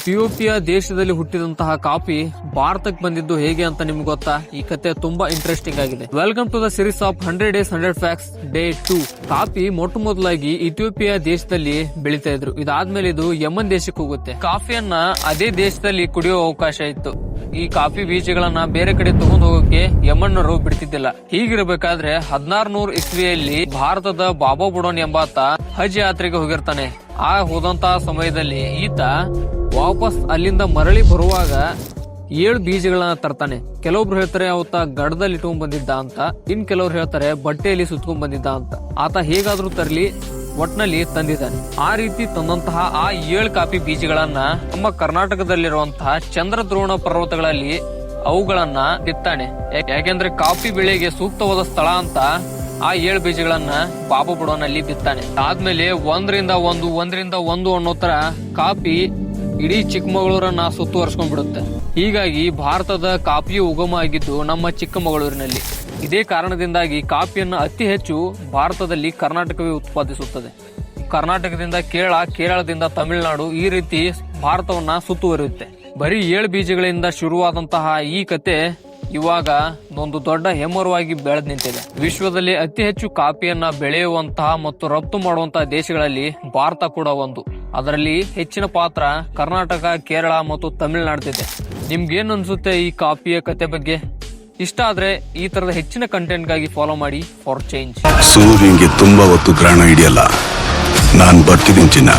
Ethiopia ದೇಶದಲ್ಲಿ ಹುಟ್ಟಿದಂತಹ coffee ಭಾರತಕ್ಕೆ ಬಂದಿದ್ದು ಹೇಗೆ ಅಂತ ನಿಮ್ಗೆ ಗೊತ್ತಾ? ಈ ಕತೆ ತುಂಬಾ ಇಂಟ್ರೆಸ್ಟಿಂಗ್ ಆಗಿದೆ. Welcome to the series of 100 Days 100 Facts day 2. Coffee ಮೊಟ್ಟ ಮೊದಲಾಗಿ ಇಥಿಯೋಪಿಯಾ ದೇಶದಲ್ಲಿ ಬೆಳೀತಾ ಇದ್ರು. ಇದಾದ್ಮೇಲೆ ಇದು ಯಮನ್ ದೇಶಕ್ಕೆ ಹೋಗುತ್ತೆ. ಕಾಫಿಯನ್ನ ಅದೇ ದೇಶದಲ್ಲಿ ಕುಡಿಯೋ ಅವಕಾಶ ಇತ್ತು. ಈ ಕಾಫಿ ಬೀಜಗಳನ್ನ ಬೇರೆ ಕಡೆ ತಗೊಂಡು ಹೋಗೋಕೆ ಯಮನ್ನರು ಬಿಡ್ತಿದ್ದಿಲ್ಲ. ಹೀಗಿರಬೇಕಾದ್ರೆ 1600 ಇಸ್ವಿಯಲ್ಲಿ ಭಾರತದ ಬಾಬಾ ಬುಡೋನ್ ಎಂಬಾತ ಹಜ್ ಯಾತ್ರೆಗೆ ಹೋಗಿರ್ತಾನೆ. ಆ ಹೋದಂತಹ ಸಮಯದಲ್ಲಿ ಈತ ವಾಪಸ್ ಅಲ್ಲಿಂದ ಮರಳಿ ಬರುವಾಗ 7 ಬೀಜಗಳನ್ನ ತರ್ತಾನೆ. ಕೆಲವೊಬ್ರು ಹೇಳ್ತಾರೆ ಅವತ್ತ ಗಡದಲ್ಲಿ ಇಟ್ಕೊಂಡ್ ಬಂದಿದ್ದ ಅಂತ, ಇನ್ ಕೆಲವ್ರು ಹೇಳ್ತಾರೆ ಬಟ್ಟೆಯಲ್ಲಿ ಸುತ್ಕೊಂಡ್ ಬಂದಿದ್ದ ಅಂತ. ಆತ ಹೇಗಾದ್ರೂ ತರ್ಲಿ ಒಟ್ನಲ್ಲಿ ತಂದಿದ್ದಾನೆ. ಆ ರೀತಿ ತಂದಂತಹ ಆ 7 ಕಾಫಿ ಬೀಜಗಳನ್ನ ನಮ್ಮ ಕರ್ನಾಟಕದಲ್ಲಿರುವಂತಹ ಚಂದ್ರದ್ರೋಣ ಪರ್ವತಗಳಲ್ಲಿ ಅವುಗಳನ್ನ ಬಿತ್ತಾನೆ. ಯಾಕೆಂದ್ರೆ ಕಾಫಿ ಬೆಳೆಗೆ ಸೂಕ್ತವಾದ ಸ್ಥಳ ಅಂತ ಆ 7 ಬೀಜಗಳನ್ನ ಬಾಬಾ ಬುಡೋನಲ್ಲಿ ಬಿತ್ತಾನೆ. ಆದ್ಮೇಲೆ ಒಂದರಿಂದ ಒಂದು ಅನ್ನೋ ತರ ಕಾಫಿ ಇಡೀ ಚಿಕ್ಕಮಗಳೂರನ್ನ ಸುತ್ತುವರಿಸ್ಕೊಂಡ್ಬಿಡುತ್ತೆ. ಹೀಗಾಗಿ ಭಾರತದ ಕಾಫಿಯು ಉಗಮ ಆಗಿದ್ದು ನಮ್ಮ ಚಿಕ್ಕಮಗಳೂರಿನಲ್ಲಿ. ಇದೇ ಕಾರಣದಿಂದಾಗಿ ಕಾಫಿಯನ್ನು ಅತಿ ಹೆಚ್ಚು ಭಾರತದಲ್ಲಿ ಕರ್ನಾಟಕವೇ ಉತ್ಪಾದಿಸುತ್ತದೆ. ಕರ್ನಾಟಕದಿಂದ ಕೇರಳದಿಂದ ತಮಿಳುನಾಡು, ಈ ರೀತಿ ಭಾರತವನ್ನ ಸುತ್ತುವರಿಯುತ್ತೆ. ಬರೀ 7 ಬೀಜಗಳಿಂದ ಶುರುವಾದಂತಹ ಈ ಕತೆ ಇವಾಗ ಒಂದು ದೊಡ್ಡ ಹೆಮ್ಮರವಾಗಿ ಬೆಳೆದು ನಿಂತಿದೆ. ವಿಶ್ವದಲ್ಲಿ ಅತಿ ಹೆಚ್ಚು ಕಾಫಿಯನ್ನ ಬೆಳೆಯುವಂತಹ ಮತ್ತು ರಫ್ತು ಮಾಡುವಂತಹ ದೇಶಗಳಲ್ಲಿ ಭಾರತ ಕೂಡ ಒಂದು. ಅದರಲ್ಲಿ ಹೆಚ್ಚಿನ ಪಾತ್ರ ಕರ್ನಾಟಕ, ಕೇರಳ ಮತ್ತು ತಮಿಳುನಾಡ್ದಿದೆ. ನಿಮ್ಗೇನ್ ಅನ್ಸುತ್ತೆ ಈ ಕಾಫಿಯ ಕತೆ ಬಗ್ಗೆ? ಇಷ್ಟ ಆದ್ರೆ ಈ ತರದ ಹೆಚ್ಚಿನ ಕಂಟೆಂಟ್ ಗಾಗಿ ಫಾಲೋ ಮಾಡಿ ಫಾರ್ ಚೇಂಜ್. ಸೂರ್ಯಂಗೆ ತುಂಬಾ ಹೊತ್ತು ಗ್ರಹಣ ಹಿಡಿಯಲ್ಲ. ನಾನ್ ಬರ್ತಿದ್ದೀನಿ ಚಿನ್ನ.